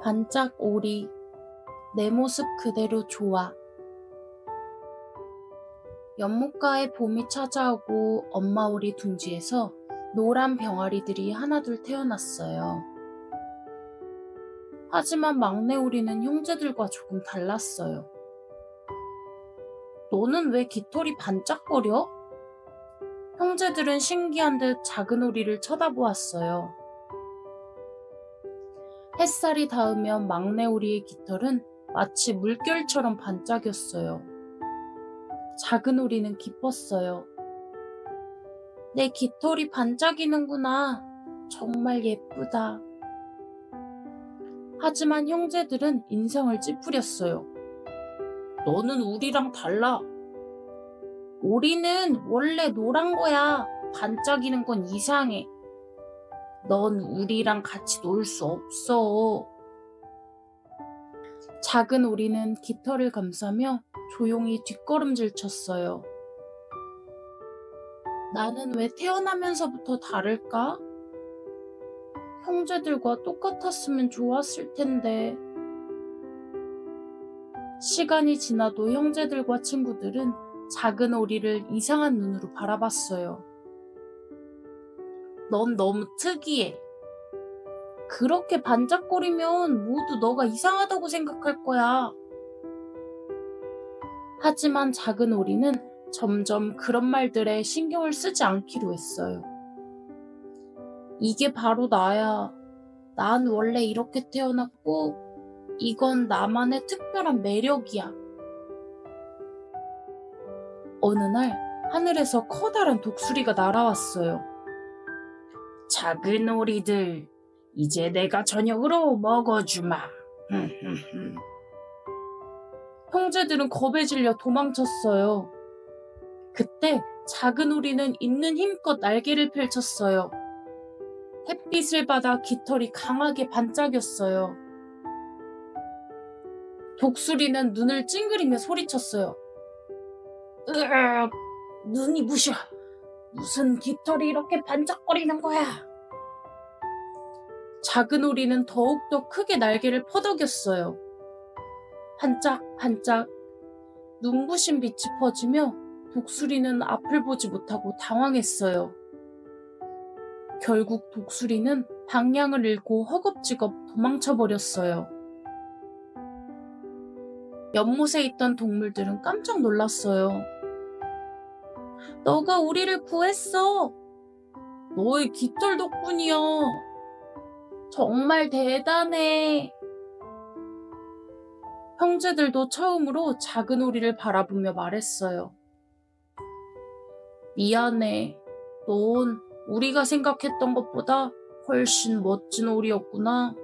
반짝 오리, 내 모습 그대로 좋아. 연못가에 봄이 찾아오고 엄마 오리 둥지에서 노란 병아리들이 하나둘 태어났어요. 하지만 막내 오리는 형제들과 조금 달랐어요. 너는 왜 깃털이 반짝거려? 형제들은 신기한 듯 작은 오리를 쳐다보았어요. 햇살이 닿으면 막내 오리의 깃털은 마치 물결처럼 반짝였어요. 작은 오리는 기뻤어요. 내 깃털이 반짝이는구나. 정말 예쁘다. 하지만 형제들은 인상을 찌푸렸어요. 너는 우리랑 달라. 오리는 원래 노란 거야. 반짝이는 건 이상해. 넌 우리랑 같이 놀 수 없어. 작은 오리는 깃털을 감싸며 조용히 뒷걸음질 쳤어요. 나는 왜 태어나면서부터 다를까? 형제들과 똑같았으면 좋았을 텐데. 시간이 지나도 형제들과 친구들은 작은 오리를 이상한 눈으로 바라봤어요. 넌 너무 특이해. 그렇게 반짝거리면 모두 너가 이상하다고 생각할 거야. 하지만 작은 오리는 점점 그런 말들에 신경을 쓰지 않기로 했어요. 이게 바로 나야. 난 원래 이렇게 태어났고 이건 나만의 특별한 매력이야. 어느 날 하늘에서 커다란 독수리가 날아왔어요. 작은 오리들, 이제 내가 저녁으로 먹어주마. 형제들은 겁에 질려 도망쳤어요. 그때 작은 오리는 있는 힘껏 날개를 펼쳤어요. 햇빛을 받아 깃털이 강하게 반짝였어요. 독수리는 눈을 찡그리며 소리쳤어요. 으악, 눈이 부셔. 무슨 깃털이 이렇게 반짝거리는 거야? 작은 오리는 더욱더 크게 날개를 퍼덕였어요. 반짝반짝 눈부신 빛이 퍼지며 독수리는 앞을 보지 못하고 당황했어요. 결국 독수리는 방향을 잃고 허겁지겁 도망쳐버렸어요. 연못에 있던 동물들은 깜짝 놀랐어요. 너가 우리를 구했어. 너의 깃털 덕분이야. 정말 대단해. 형제들도 처음으로 작은 오리를 바라보며 말했어요. 미안해. 넌 우리가 생각했던 것보다 훨씬 멋진 오리였구나.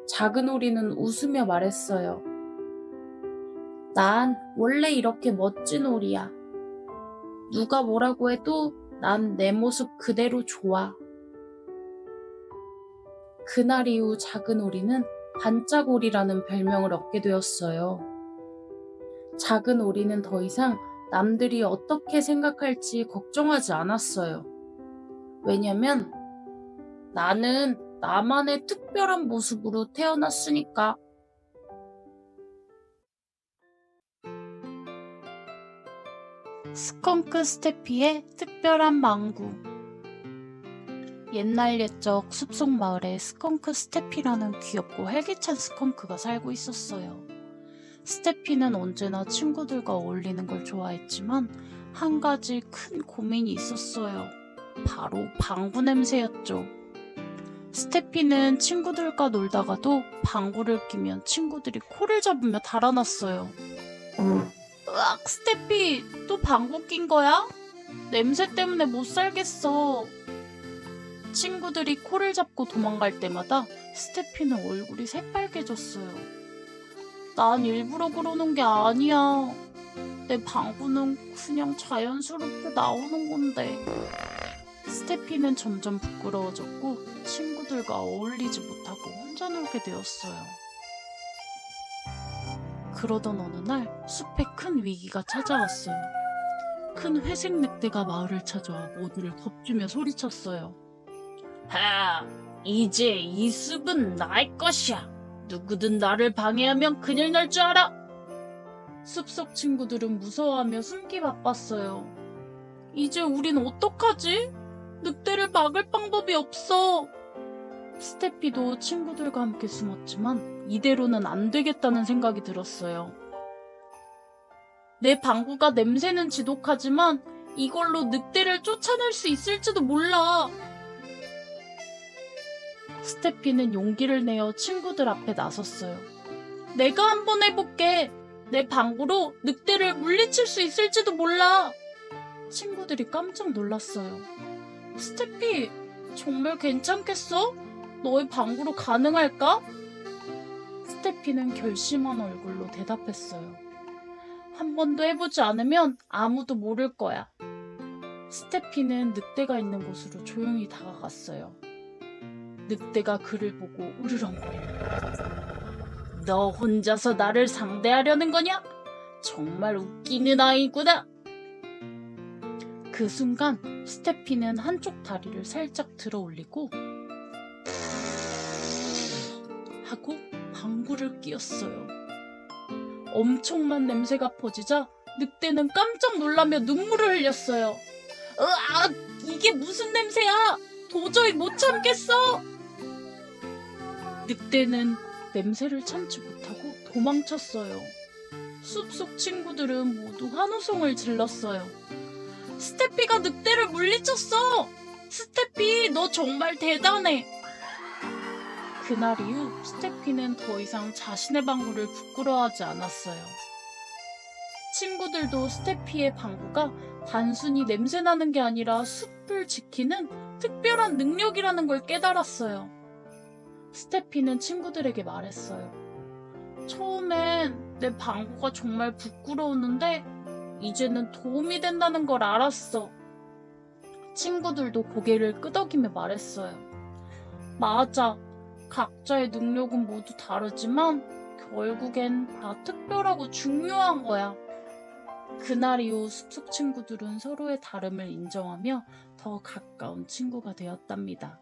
작은 오리는 웃으며 말했어요. 난 원래 이렇게 멋진 오리야. 누가 뭐라고 해도 난 내 모습 그대로 좋아. 그날 이후 작은 오리는 반짝오리라는 별명을 얻게 되었어요. 작은 오리는 더 이상 남들이 어떻게 생각할지 걱정하지 않았어요. 왜냐면 나는 나만의 특별한 모습으로 태어났으니까. 스컹크 스테피의 특별한 망구. 옛날 옛적 숲속 마을에 스컹크 스테피라는 귀엽고 활기찬 스컹크가 살고 있었어요. 스테피는 언제나 친구들과 어울리는 걸 좋아했지만 한 가지 큰 고민이 있었어요. 바로 방구 냄새였죠. 스테피는 친구들과 놀다가도 방구를 끼면 친구들이 코를 잡으며 달아났어요. 으악, 스테피, 또 방구 낀 거야? 냄새 때문에 못 살겠어. 친구들이 코를 잡고 도망갈 때마다 스테피는 얼굴이 새빨개졌어요. 난 일부러 그러는 게 아니야. 내 방구는 그냥 자연스럽게 나오는 건데. 스테피는 점점 부끄러워졌고 친구들과 어울리지 못하고 혼자 놀게 되었어요. 그러던 어느 날 숲에 큰 위기가 찾아왔어요. 큰 회색 늑대가 마을을 찾아와 모두를 겁주며 소리쳤어요. 이제 이 숲은 나의 것이야. 누구든 나를 방해하면 큰일 날 줄 알아. 숲속 친구들은 무서워하며 숨기 바빴어요. 이제 우린 어떡하지? 늑대를 막을 방법이 없어. 스테피도 친구들과 함께 숨었지만 이대로는 안 되겠다는 생각이 들었어요. 내 방구가 냄새는 지독하지만 이걸로 늑대를 쫓아낼 수 있을지도 몰라. 스테피는 용기를 내어 친구들 앞에 나섰어요. 내가 한번 해볼게. 내 방구로 늑대를 물리칠 수 있을지도 몰라. 친구들이 깜짝 놀랐어요. 스테피, 정말 괜찮겠어? 너의 방구로 가능할까? 스테피는 결심한 얼굴로 대답했어요. 한 번도 해보지 않으면 아무도 모를 거야. 스테피는 늑대가 있는 곳으로 조용히 다가갔어요. 늑대가 그를 보고 으르렁거립니다. 너 혼자서 나를 상대하려는 거냐? 정말 웃기는 아이구나. 그 순간 스테피는 한쪽 다리를 살짝 들어 올리고 하고 방구를 끼웠어요. 엄청난 냄새가 퍼지자 늑대는 깜짝 놀라며 눈물을 흘렸어요. 으악! 이게 무슨 냄새야! 도저히 못 참겠어! 늑대는 냄새를 참지 못하고 도망쳤어요. 숲속 친구들은 모두 환호성을 질렀어요. 스테피가 늑대를 물리쳤어! 스테피, 너 정말 대단해! 그날 이후 스테피는 더 이상 자신의 방구를 부끄러워하지 않았어요. 친구들도 스테피의 방구가 단순히 냄새나는 게 아니라 숲을 지키는 특별한 능력이라는 걸 깨달았어요. 스테피는 친구들에게 말했어요. 처음엔 내 방구가 정말 부끄러웠는데 이제는 도움이 된다는 걸 알았어. 친구들도 고개를 끄덕이며 말했어요. 맞아. 각자의 능력은 모두 다르지만 결국엔 다 특별하고 중요한 거야. 그날 이후 숲속 친구들은 서로의 다름을 인정하며 더 가까운 친구가 되었답니다.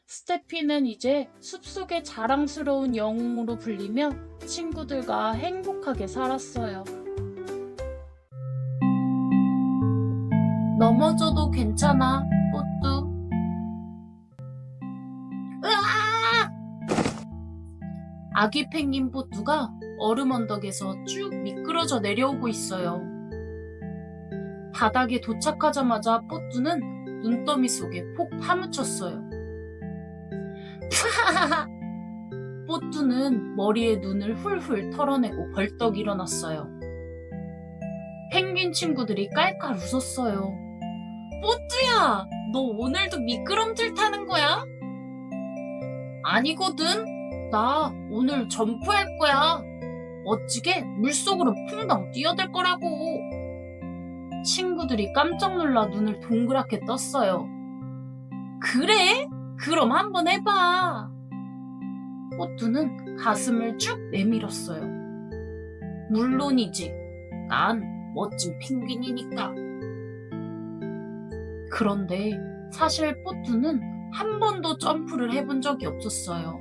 스테피는 이제 숲속의 자랑스러운 영웅으로 불리며 친구들과 행복하게 살았어요. 넘어져도 괜찮아, 뽀뚜. 으아! 아기 펭귄 뽀뚜가 얼음 언덕에서 쭉 미끄러져 내려오고 있어요. 바닥에 도착하자마자 뽀뚜는 눈더미 속에 폭 파묻혔어요. 뽀뚜는 머리에 눈을 훌훌 털어내고 벌떡 일어났어요. 펭귄 친구들이 깔깔 웃었어요. 뽀뚜야, 너 오늘도 미끄럼틀 타는 거야? 아니거든. 나 오늘 점프할 거야. 멋지게 물속으로 풍덩 뛰어들 거라고. 친구들이 깜짝 놀라 눈을 동그랗게 떴어요. 그래? 그럼 한번 해봐. 뽀뚜는 가슴을 쭉 내밀었어요. 물론이지. 난 멋진 펭귄이니까. 그런데 사실 뽀뚜는 한 번도 점프를 해본 적이 없었어요.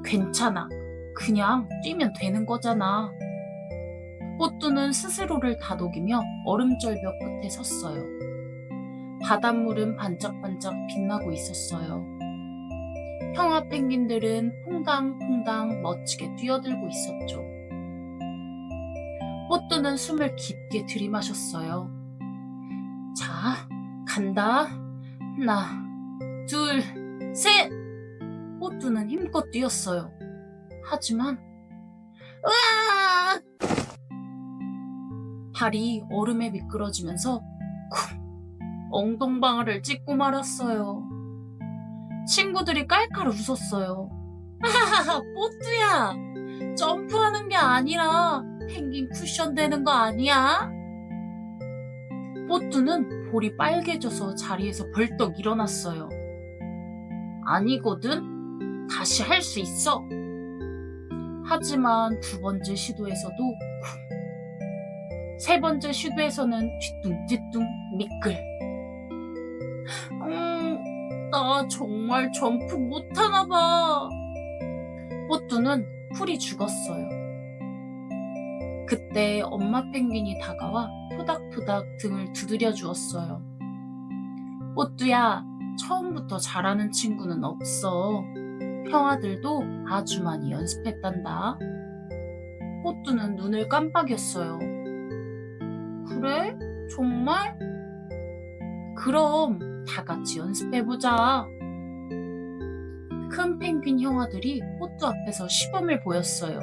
괜찮아. 그냥 뛰면 되는 거잖아. 뽀뚜는 스스로를 다독이며 얼음절벽 끝에 섰어요. 바닷물은 반짝반짝 빛나고 있었어요. 형아 펭귄들은 퐁당퐁당 멋지게 뛰어들고 있었죠. 뽀뚜는 숨을 깊게 들이마셨어요. 자, 간다. 하나, 둘, 셋! 뽀뚜는 힘껏 뛰었어요. 하지만 으아! 발이 얼음에 미끄러지면서 쿵! 엉덩방아를 찢고 말았어요. 친구들이 깔깔 웃었어요. 하하하, 뽀뚜야! 점프하는 게 아니라 펭귄 쿠션 되는 거 아니야? 뽀뚜는 볼이 빨개져서 자리에서 벌떡 일어났어요. 아니거든? 다시 할 수 있어. 하지만 두 번째 시도에서도 쿵. 세 번째 시도에서는 뒤뚱뒤뚱 미끌. 나 정말 점프 못하나 봐. 뽀뚜는 풀이 죽었어요. 그때 엄마 펭귄이 다가와 토닥토닥 등을 두드려 주었어요. 뽀뚜야, 처음부터 잘하는 친구는 없어. 형아들도 아주 많이 연습했단다. 뽀뚜는 눈을 깜빡였어요. 그래? 정말? 그럼 다 같이 연습해보자. 큰 펭귄 형아들이 뽀뚜 앞에서 시범을 보였어요.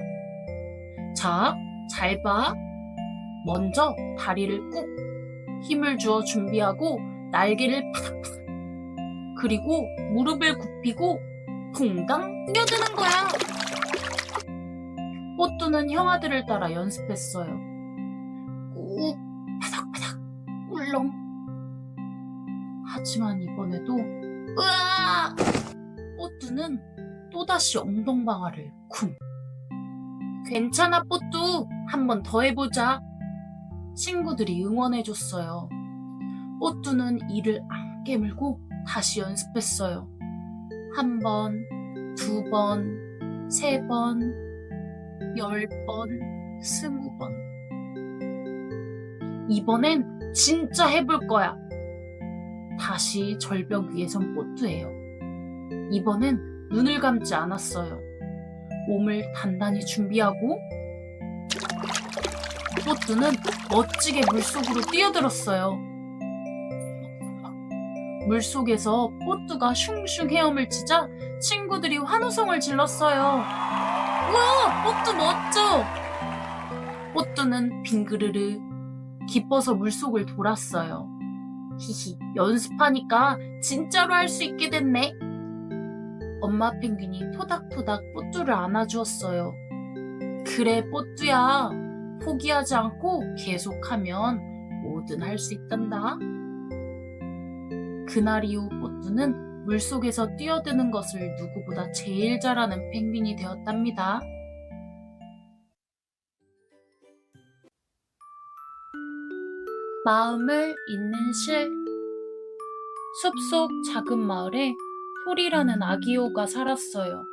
자, 잘 봐. 먼저 다리를 꾹 힘을 주어 준비하고 날개를 파닥파닥. 그리고 무릎을 굽히고 붕당 뛰어드는 거야. 뽀뚜는 형아들을 따라 연습했어요. 꾹 파닥파닥 꿀렁. 하지만 이번에도 으아! 뽀뚜는 또다시 엉덩방아를 쿵. 괜찮아 뽀뚜, 한 번 더 해보자. 친구들이 응원해줬어요. 뽀뚜는 이를 앙 깨물고 다시 연습했어요. 1번, 2번, 3번, 10번, 20번. 이번엔 진짜 해볼 거야. 다시 절벽 위에 선 뽀뚜예요. 이번엔 눈을 감지 않았어요. 몸을 단단히 준비하고 뽀뚜는 멋지게 물속으로 뛰어들었어요. 물속에서 뽀뚜가 슝슝 헤엄을 치자 친구들이 환호성을 질렀어요. 우와, 뽀뚜 멋져! 뽀뚜는 빙그르르 기뻐서 물속을 돌았어요. 히히, 연습하니까 진짜로 할 수 있게 됐네. 엄마 펭귄이 토닥토닥 뽀뚜를 안아주었어요. 그래 뽀뚜야, 포기하지 않고 계속하면 뭐든 할 수 있단다. 그날 이후 뽀뚜는 물속에서 뛰어드는 것을 누구보다 제일 잘하는 펭귄이 되었답니다. 마음을 잇는 실. 숲속 작은 마을에 토리라는 아기 여우가 살았어요.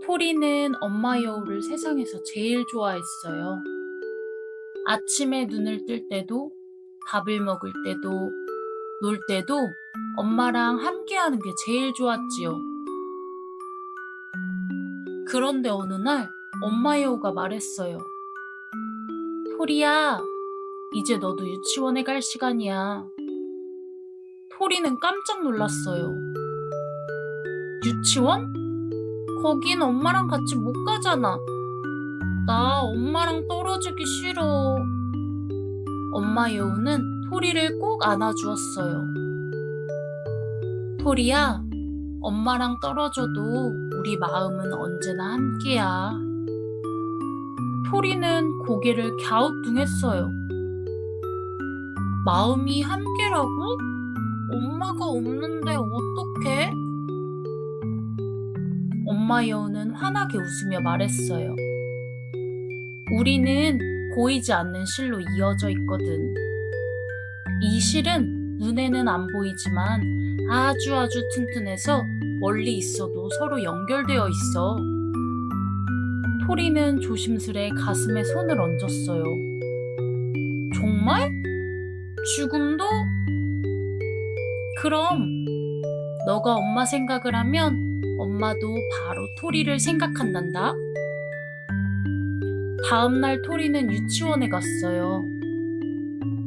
토리는 엄마 여우를 세상에서 제일 좋아했어요. 아침에 눈을 뜰 때도, 밥을 먹을 때도, 놀 때도 엄마랑 함께하는 게 제일 좋았지요. 그런데 어느 날 엄마 여우가 말했어요. 토리야, 이제 너도 유치원에 갈 시간이야. 토리는 깜짝 놀랐어요. 유치원? 거긴 엄마랑 같이 못 가잖아. 나 엄마랑 떨어지기 싫어. 엄마 여우는 토리를 꼭 안아주었어요. 토리야, 엄마랑 떨어져도 우리 마음은 언제나 함께야. 토리는 고개를 갸우뚱했어요. 마음이 함께라고? 엄마가 없는데 어떡해? 엄마 여우는 환하게 웃으며 말했어요. 우리는 보이지 않는 실로 이어져 있거든. 이 실은 눈에는 안 보이지만 아주 튼튼해서 멀리 있어도 서로 연결되어 있어. 토리는 조심스레 가슴에 손을 얹었어요. 정말? 죽음도? 그럼 너가 엄마 생각을 하면 엄마도 바로 토리를 생각한단다. 다음날 토리는 유치원에 갔어요.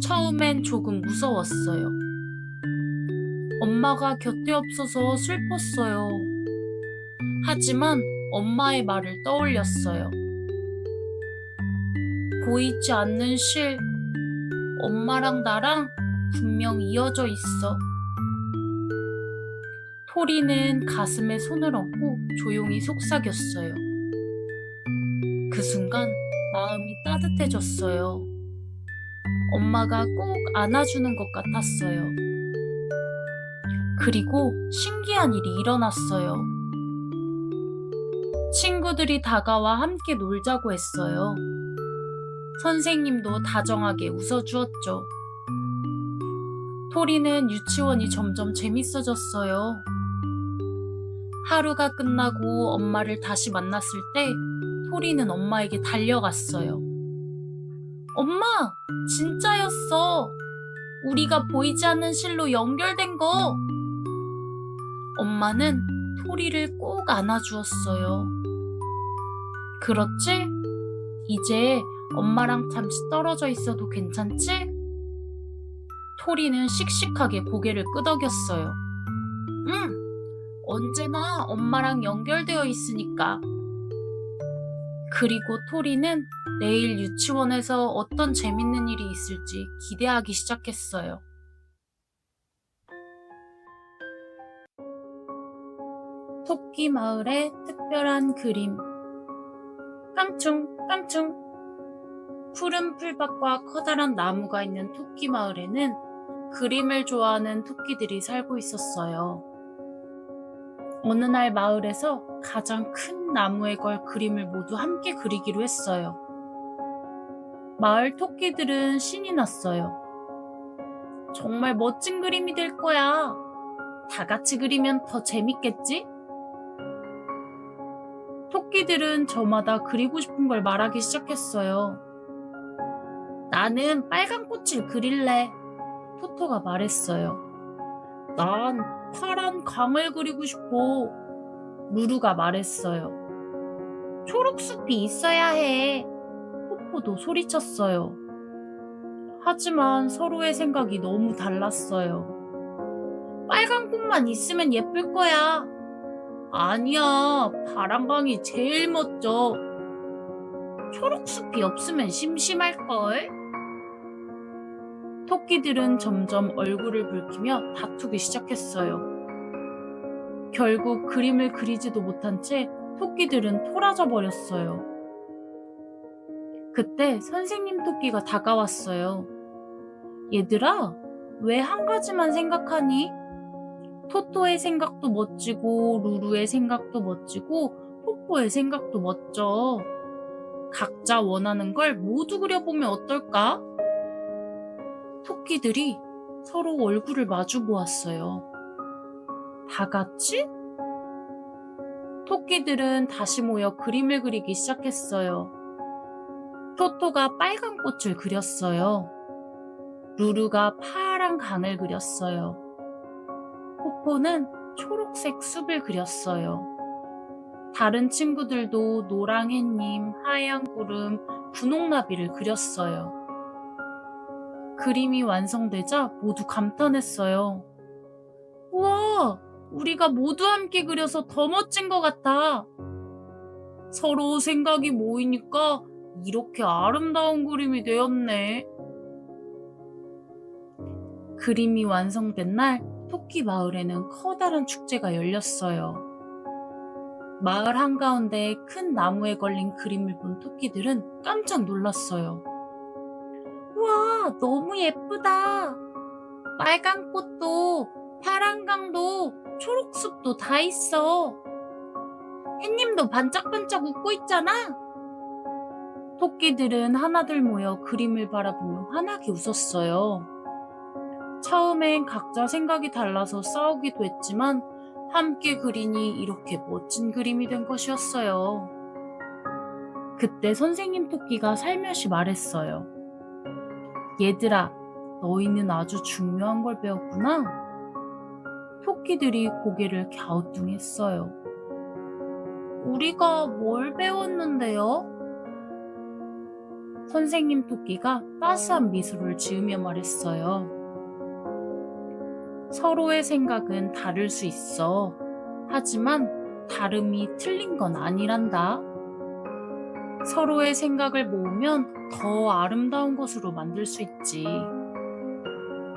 처음엔 조금 무서웠어요. 엄마가 곁에 없어서 슬펐어요. 하지만 엄마의 말을 떠올렸어요. 보이지 않는 실, 엄마랑 나랑 분명 이어져 있어. 토리는 가슴에 손을 얹고 조용히 속삭였어요. 그 순간 마음이 따뜻해졌어요. 엄마가 꼭 안아주는 것 같았어요. 그리고 신기한 일이 일어났어요. 친구들이 다가와 함께 놀자고 했어요. 선생님도 다정하게 웃어주었죠. 토리는 유치원이 점점 재밌어졌어요. 하루가 끝나고 엄마를 다시 만났을 때 토리는 엄마에게 달려갔어요. 엄마, 진짜였어. 우리가 보이지 않는 실로 연결된 거. 엄마는 토리를 꼭 안아주었어요. 그렇지? 이제 엄마랑 잠시 떨어져 있어도 괜찮지? 토리는 씩씩하게 고개를 끄덕였어요. 응, 언제나 엄마랑 연결되어 있으니까. 그리고 토리는 내일 유치원에서 어떤 재밌는 일이 있을지 기대하기 시작했어요. 토끼 마을의 특별한 그림. 깡충 깡충. 푸른 풀밭과 커다란 나무가 있는 토끼 마을에는 그림을 좋아하는 토끼들이 살고 있었어요. 어느 날 마을에서 가장 큰 나무에 걸 그림을 모두 함께 그리기로 했어요. 마을 토끼들은 신이 났어요. 정말 멋진 그림이 될 거야. 다 같이 그리면 더 재밌겠지? 토끼들은 저마다 그리고 싶은 걸 말하기 시작했어요. 나는 빨간 꽃을 그릴래. 토토가 말했어요. 난 파란 강을 그리고 싶어. 루루가 말했어요. 초록숲이 있어야 해. 포포도 소리쳤어요. 하지만 서로의 생각이 너무 달랐어요. 빨간 꽃만 있으면 예쁠 거야. 아니야, 파란 강이 제일 멋져. 초록숲이 없으면 심심할걸? 토끼들은 점점 얼굴을 붉히며 다투기 시작했어요. 결국 그림을 그리지도 못한 채 토끼들은 토라져 버렸어요. 그때 선생님 토끼가 다가왔어요. 얘들아, 왜 한 가지만 생각하니? 토토의 생각도 멋지고 루루의 생각도 멋지고 포포의 생각도 멋져. 각자 원하는 걸 모두 그려보면 어떨까? 토끼들이 서로 얼굴을 마주 보았어요. 다 같이? 토끼들은 다시 모여 그림을 그리기 시작했어요. 토토가 빨간 꽃을 그렸어요. 루루가 파란 강을 그렸어요. 포포는 초록색 숲을 그렸어요. 다른 친구들도 노랑 햇님, 하얀 구름, 분홍나비를 그렸어요. 그림이 완성되자 모두 감탄했어요. 우와, 우리가 모두 함께 그려서 더 멋진 것 같아. 서로 생각이 모이니까 이렇게 아름다운 그림이 되었네. 그림이 완성된 날 토끼 마을에는 커다란 축제가 열렸어요. 마을 한가운데 큰 나무에 걸린 그림을 본 토끼들은 깜짝 놀랐어요. 우와, 너무 예쁘다. 빨간 꽃도, 파란 강도, 초록숲도 다 있어. 햇님도 반짝반짝 웃고 있잖아. 토끼들은 하나둘 모여 그림을 바라보며 환하게 웃었어요. 처음엔 각자 생각이 달라서 싸우기도 했지만 함께 그리니 이렇게 멋진 그림이 된 것이었어요. 그때 선생님 토끼가 살며시 말했어요. 얘들아, 너희는 아주 중요한 걸 배웠구나. 토끼들이 고개를 갸우뚱했어요. 우리가 뭘 배웠는데요? 선생님 토끼가 따스한 미소를 지으며 말했어요. 서로의 생각은 다를 수 있어. 하지만 다름이 틀린 건 아니란다. 서로의 생각을 모으면 더 아름다운 것으로 만들 수 있지.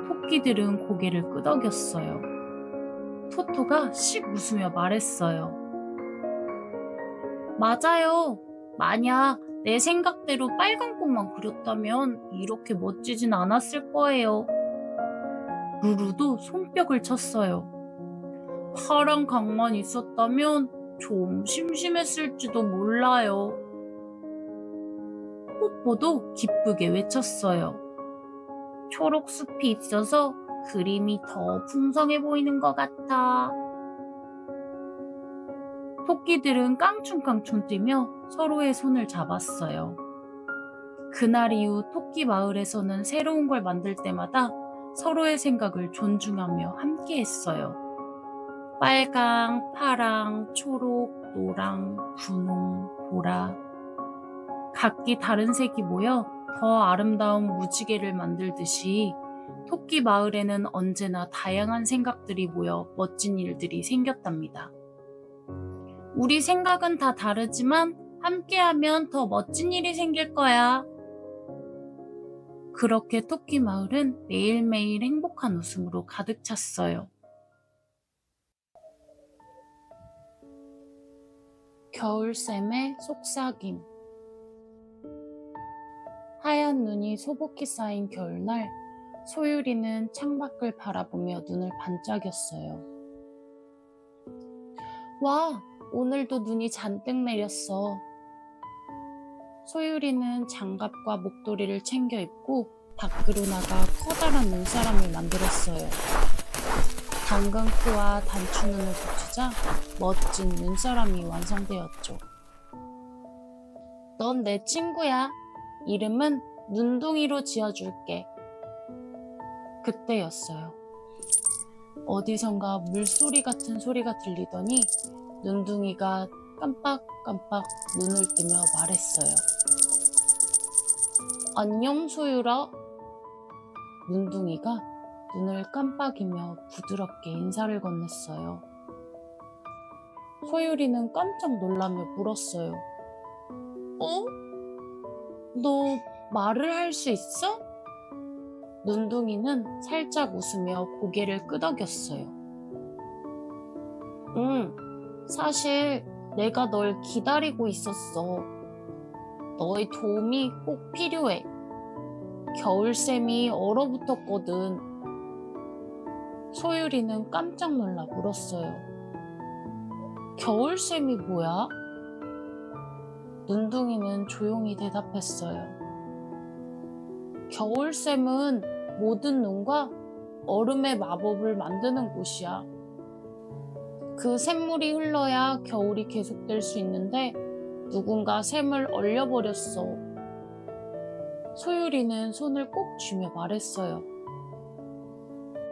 토끼들은 고개를 끄덕였어요. 토토가 씩 웃으며 말했어요. 맞아요. 만약 내 생각대로 빨간 꽃만 그렸다면 이렇게 멋지진 않았을 거예요. 루루도 손뼉을 쳤어요. 파란 강만 있었다면 좀 심심했을지도 몰라요. 뽀뽀도 기쁘게 외쳤어요. 초록 숲이 있어서 그림이 더 풍성해 보이는 것 같아. 토끼들은 깡충깡충 뛰며 서로의 손을 잡았어요. 그날 이후 토끼 마을에서는 새로운 걸 만들 때마다 서로의 생각을 존중하며 함께 했어요. 빨강, 파랑, 초록, 노랑, 분홍, 보라. 각기 다른 색이 모여 더 아름다운 무지개를 만들듯이 토끼 마을에는 언제나 다양한 생각들이 모여 멋진 일들이 생겼답니다. 우리 생각은 다 다르지만 함께하면 더 멋진 일이 생길 거야. 그렇게 토끼 마을은 매일매일 행복한 웃음으로 가득 찼어요. 겨울샘의 속삭임. 하얀 눈이 소복히 쌓인 겨울날, 소율이는 창밖을 바라보며 눈을 반짝였어요. 와, 오늘도 눈이 잔뜩 내렸어. 소율이는 장갑과 목도리를 챙겨 입고 밖으로 나가 커다란 눈사람을 만들었어요. 당근 코와 단추 눈을 붙이자 멋진 눈사람이 완성되었죠. 넌 내 친구야. 이름은 눈둥이로 지어줄게. 그때였어요. 어디선가 물소리 같은 소리가 들리더니 눈둥이가 깜빡깜빡 눈을 뜨며 말했어요. 안녕, 소율아. 눈둥이가 눈을 깜빡이며 부드럽게 인사를 건넸어요. 소율이는 깜짝 놀라며 물었어요. 어? 너 말을 할 수 있어? 눈둥이는 살짝 웃으며 고개를 끄덕였어요. 응, 사실 내가 널 기다리고 있었어. 너의 도움이 꼭 필요해. 겨울샘이 얼어붙었거든. 소율이는 깜짝 놀라 물었어요. 겨울샘이 뭐야? 눈둥이는 조용히 대답했어요. 겨울샘은 모든 눈과 얼음의 마법을 만드는 곳이야. 그 샘물이 흘러야 겨울이 계속될 수 있는데 누군가 샘을 얼려버렸어. 소율이는 손을 꼭 쥐며 말했어요.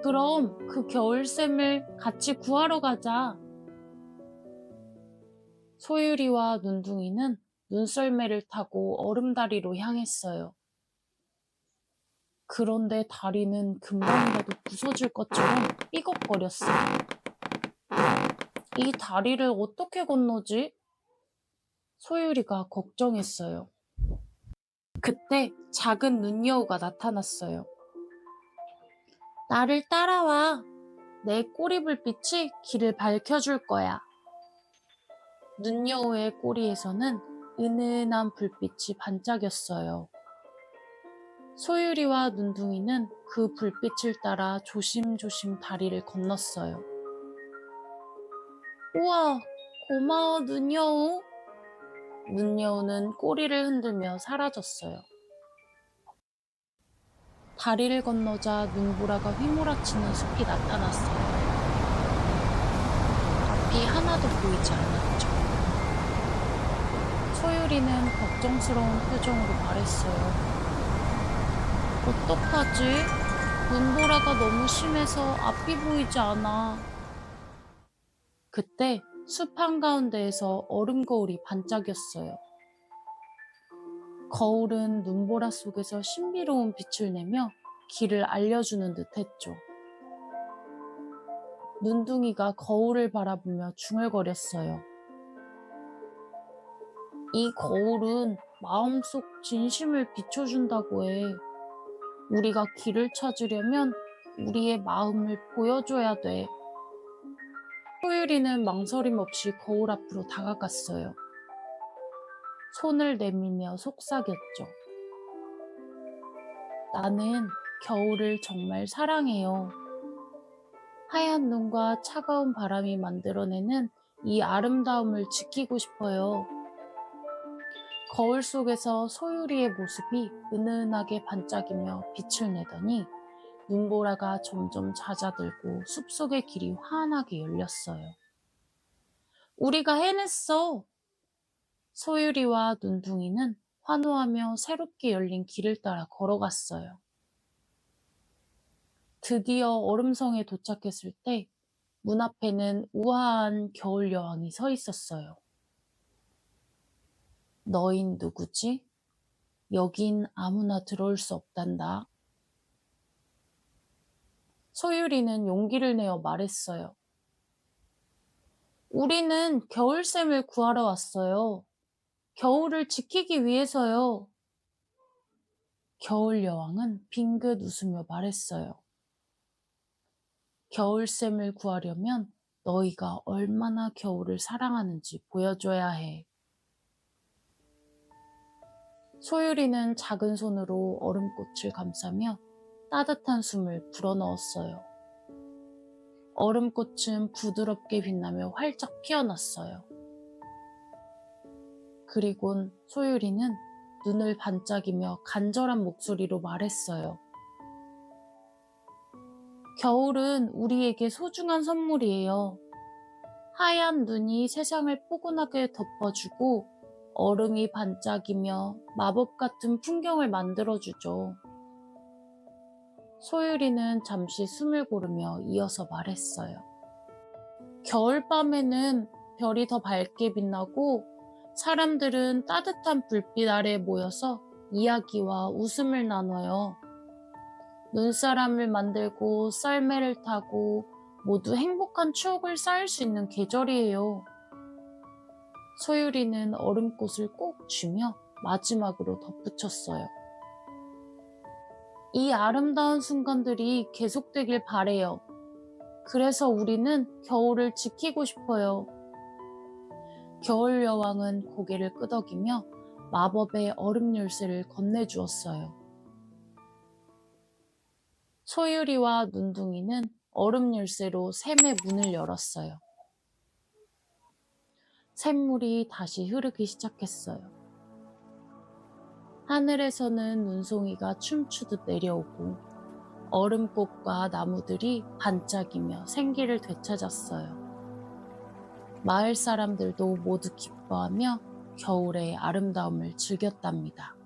그럼 그 겨울샘을 같이 구하러 가자. 소율이와 눈둥이는 눈썰매를 타고 얼음다리로 향했어요. 그런데 다리는 금방이라도 부서질 것처럼 삐걱거렸어요. 이 다리를 어떻게 건너지? 소율이가 걱정했어요. 그때 작은 눈여우가 나타났어요. 나를 따라와. 내 꼬리불빛이 길을 밝혀줄 거야. 눈여우의 꼬리에서는 은은한 불빛이 반짝였어요. 소율이와 눈둥이는 그 불빛을 따라 조심조심 다리를 건넜어요. 우와, 고마워, 눈여우. 눈여우는 꼬리를 흔들며 사라졌어요. 다리를 건너자 눈보라가 휘몰아치는 숲이 나타났어요. 앞이 하나도 보이지 않았죠. 소율이는 걱정스러운 표정으로 말했어요. 어떡하지? 눈보라가 너무 심해서 앞이 보이지 않아. 그때 숲 한가운데에서 얼음 거울이 반짝였어요. 거울은 눈보라 속에서 신비로운 빛을 내며 길을 알려주는 듯 했죠. 눈둥이가 거울을 바라보며 중얼거렸어요. 이 거울은 마음속 진심을 비춰준다고 해. 우리가 길을 찾으려면 우리의 마음을 보여줘야 돼. 소율이는 망설임 없이 거울 앞으로 다가갔어요. 손을 내밀며 속삭였죠. 나는 겨울을 정말 사랑해요. 하얀 눈과 차가운 바람이 만들어내는 이 아름다움을 지키고 싶어요. 거울 속에서 소율이의 모습이 은은하게 반짝이며 빛을 내더니 눈보라가 점점 잦아들고 숲속의 길이 환하게 열렸어요. 우리가 해냈어! 소율이와 눈둥이는 환호하며 새롭게 열린 길을 따라 걸어갔어요. 드디어 얼음성에 도착했을 때 문 앞에는 우아한 겨울 여왕이 서 있었어요. 너흰 누구지? 여긴 아무나 들어올 수 없단다. 소율이는 용기를 내어 말했어요. 우리는 겨울샘을 구하러 왔어요. 겨울을 지키기 위해서요. 겨울 여왕은 빙긋 웃으며 말했어요. 겨울샘을 구하려면 너희가 얼마나 겨울을 사랑하는지 보여줘야 해. 소율이는 작은 손으로 얼음꽃을 감싸며 따뜻한 숨을 불어넣었어요. 얼음꽃은 부드럽게 빛나며 활짝 피어났어요. 그리곤 소율이는 눈을 반짝이며 간절한 목소리로 말했어요. 겨울은 우리에게 소중한 선물이에요. 하얀 눈이 세상을 포근하게 덮어주고 얼음이 반짝이며 마법 같은 풍경을 만들어주죠. 소율이는 잠시 숨을 고르며 이어서 말했어요. 겨울밤에는 별이 더 밝게 빛나고 사람들은 따뜻한 불빛 아래 모여서 이야기와 웃음을 나눠요. 눈사람을 만들고 썰매를 타고 모두 행복한 추억을 쌓을 수 있는 계절이에요. 소율이는 얼음꽃을 꼭 쥐며 마지막으로 덧붙였어요. 이 아름다운 순간들이 계속되길 바래요. 그래서 우리는 겨울을 지키고 싶어요. 겨울 여왕은 고개를 끄덕이며 마법의 얼음 열쇠를 건네주었어요. 소율이와 눈둥이는 얼음 열쇠로 샘의 문을 열었어요. 샘물이 다시 흐르기 시작했어요. 하늘에서는 눈송이가 춤추듯 내려오고 얼음꽃과 나무들이 반짝이며 생기를 되찾았어요. 마을 사람들도 모두 기뻐하며 겨울의 아름다움을 즐겼답니다.